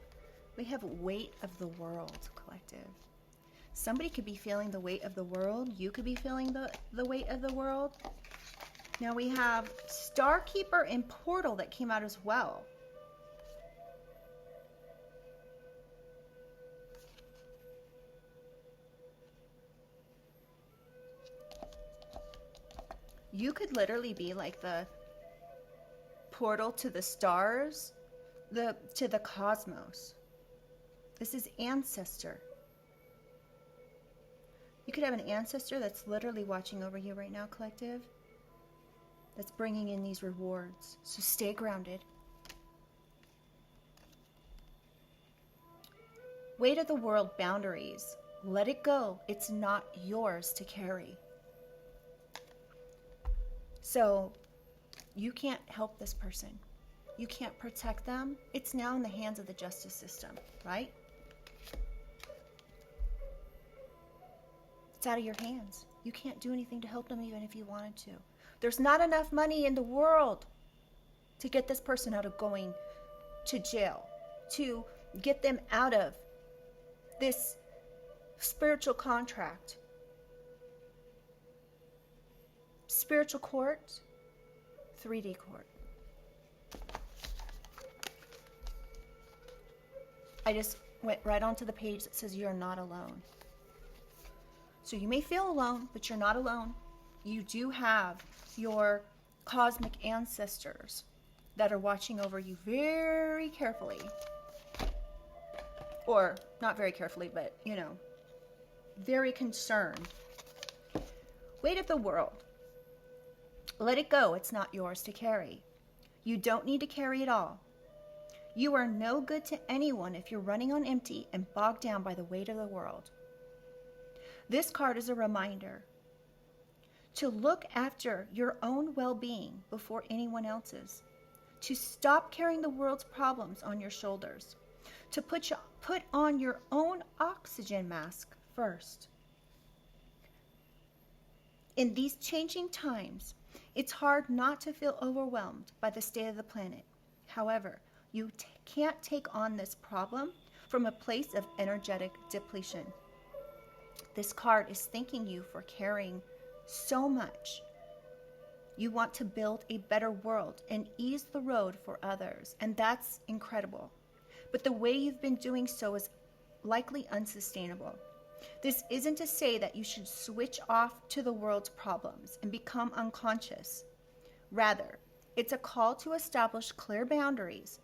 Speaker 1: We have weight of the world, collective. Somebody could be feeling the weight of the world. You could be feeling the weight of the world. Now we have Star Keeper and Portal that came out as well. You could literally be like the portal to the stars, to the cosmos. This is ancestor. You could have an ancestor that's literally watching over you right now, collective. That's bringing in these rewards. So stay grounded. Weight of the world, boundaries. Let it go. It's not yours to carry. So you can't help this person. You can't protect them. It's now in the hands of the justice system, right? It's out of your hands. You can't do anything to help them even if you wanted to. There's not enough money in the world to get this person out of going to jail, to get them out of this spiritual contract. Spiritual court, 3D court. I just went right onto the page that says you're not alone. So you may feel alone, but you're not alone. You do have your cosmic ancestors that are watching over you very carefully. Or not very carefully, but, you know, very concerned. Weight of the world. Let it go. It's not yours to carry. You don't need to carry it all. You are no good to anyone if you're running on empty and bogged down by the weight of the world. This card is a reminder to look after your own well-being before anyone else's, to stop carrying the world's problems on your shoulders, to put on your own oxygen mask first. In these changing times, it's hard not to feel overwhelmed by the state of the planet. However, you can't take on this problem from a place of energetic depletion. This card is thanking you for caring so much. You want to build a better world and ease the road for others, and that's incredible. But the way you've been doing so is likely unsustainable. This isn't to say that you should switch off to the world's problems and become unconscious. Rather, it's a call to establish clear boundaries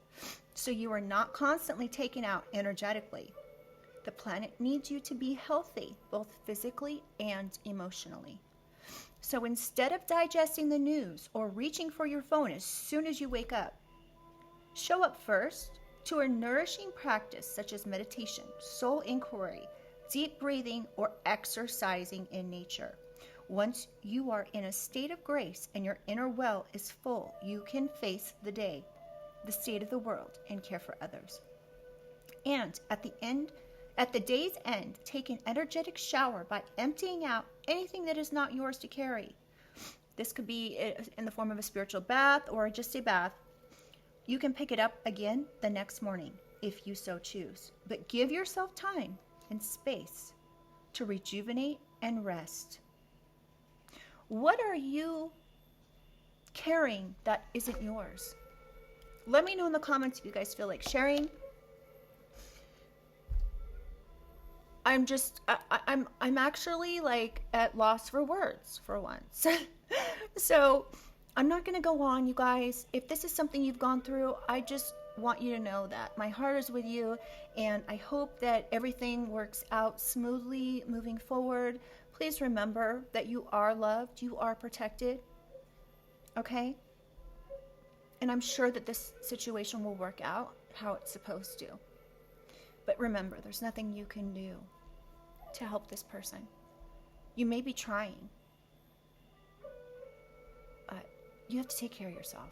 Speaker 1: so you are not constantly taken out energetically. The planet needs you to be healthy, both physically and emotionally. So instead of digesting the news or reaching for your phone as soon as you wake up, show up first to a nourishing practice such as meditation, soul inquiry, deep breathing, or exercising in nature. Once you are in a state of grace and your inner well is full, you can face the day, the state of the world, and care for others. And at the day's end, take an energetic shower by emptying out anything that is not yours to carry. This could be in the form of a spiritual bath or just a bath. You can pick it up again the next morning if you so choose. But give yourself time and space to rejuvenate and rest. What are you carrying that isn't yours? Let me know in the comments if you guys feel like sharing. I'm actually like at loss for words for once. So I'm not going to go on, you guys. If this is something you've gone through, I just want you to know that my heart is with you, and I hope that everything works out smoothly moving forward. Please remember that you are loved, you are protected, okay? And I'm sure that this situation will work out how it's supposed to. But remember, there's nothing you can do to help this person. You may be trying, but you have to take care of yourself.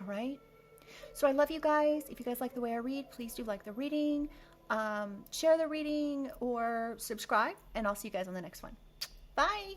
Speaker 1: All right? So I love you guys. If you guys like the way I read, please do like the reading, share the reading, or subscribe, and I'll see you guys on the next one. Bye!